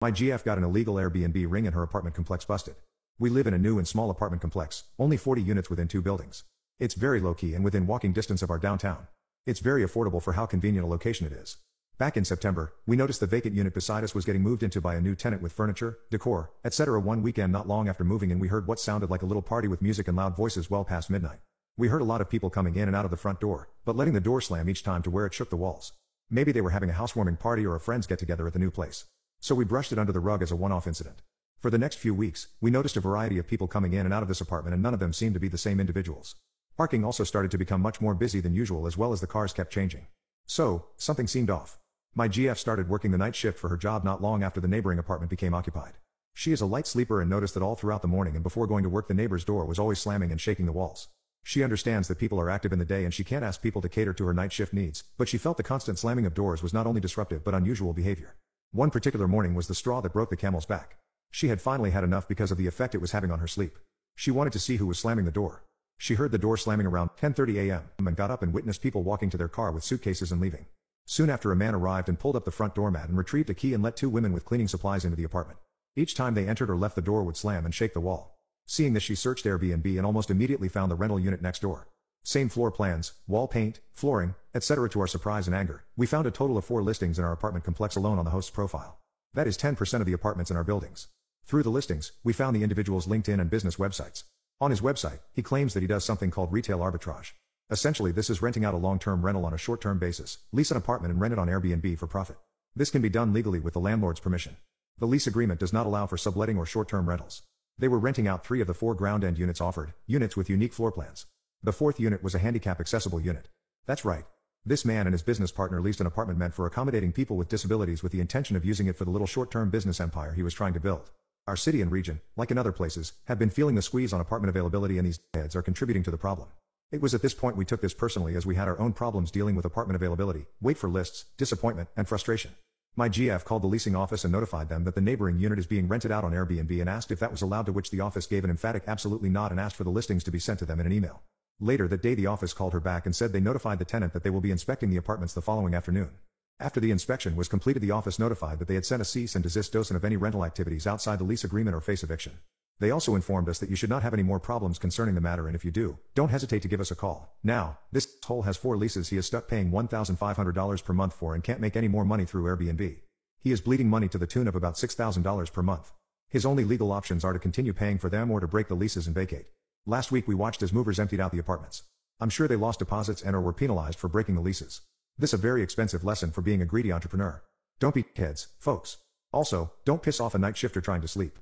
My GF got an illegal Airbnb ring in her apartment complex busted. We live in a new and small apartment complex, only 40 units within 2 buildings. It's very low-key and within walking distance of our downtown. It's very affordable for how convenient a location it is. Back in September, we noticed the vacant unit beside us was getting moved into by a new tenant with furniture, decor, etc. One weekend not long after moving in we heard what sounded like a little party with music and loud voices well past midnight. We heard a lot of people coming in and out of the front door, but letting the door slam each time to where it shook the walls. Maybe they were having a housewarming party or a friends get-together at the new place. So we brushed it under the rug as a one-off incident. For the next few weeks, we noticed a variety of people coming in and out of this apartment and none of them seemed to be the same individuals. Parking also started to become much more busy than usual as well as the cars kept changing. So, something seemed off. My GF started working the night shift for her job not long after the neighboring apartment became occupied. She is a light sleeper and noticed that all throughout the morning and before going to work the neighbor's door was always slamming and shaking the walls. She understands that people are active in the day and she can't ask people to cater to her night shift needs, but she felt the constant slamming of doors was not only disruptive but unusual behavior. One particular morning was the straw that broke the camel's back. She had finally had enough because of the effect it was having on her sleep. She wanted to see who was slamming the door. She heard the door slamming around 10:30 a.m. and got up and witnessed people walking to their car with suitcases and leaving. Soon after a man arrived and pulled up the front doormat and retrieved a key and let 2 women with cleaning supplies into the apartment. Each time they entered or left the door would slam and shake the wall. Seeing this she searched Airbnb and almost immediately found the rental unit next door. Same floor plans, wall paint, flooring, etc. To our surprise and anger, we found a total of 4 listings in our apartment complex alone on the host's profile. That is 10% of the apartments in our buildings. Through the listings, we found the individual's LinkedIn and business websites. On his website, he claims that he does something called retail arbitrage. Essentially this is renting out a long-term rental on a short-term basis, lease an apartment and rent it on Airbnb for profit. This can be done legally with the landlord's permission. The lease agreement does not allow for subletting or short-term rentals. They were renting out 3 of the 4 ground-end units offered, units with unique floor plans. The 4th unit was a handicap-accessible unit. That's right. This man and his business partner leased an apartment meant for accommodating people with disabilities with the intention of using it for the little short-term business empire he was trying to build. Our city and region, like in other places, have been feeling the squeeze on apartment availability and these heads are contributing to the problem. It was at this point we took this personally as we had our own problems dealing with apartment availability, wait for lists, disappointment, and frustration. My GF called the leasing office and notified them that the neighboring unit is being rented out on Airbnb and asked if that was allowed, to which the office gave an emphatic absolutely not and asked for the listings to be sent to them in an email. Later that day the office called her back and said they notified the tenant that they will be inspecting the apartments the following afternoon. After the inspection was completed the office notified that they had sent a cease and desist notice of any rental activities outside the lease agreement or face eviction. They also informed us that you should not have any more problems concerning the matter and if you do, don't hesitate to give us a call. Now, this hole has 4 leases he is stuck paying $1,500 per month for and can't make any more money through Airbnb. He is bleeding money to the tune of about $6,000 per month. His only legal options are to continue paying for them or to break the leases and vacate. Last week we watched as movers emptied out the apartments. I'm sure they lost deposits and or were penalized for breaking the leases. This is a very expensive lesson for being a greedy entrepreneur. Don't be heads, folks. Also, don't piss off a night shifter trying to sleep.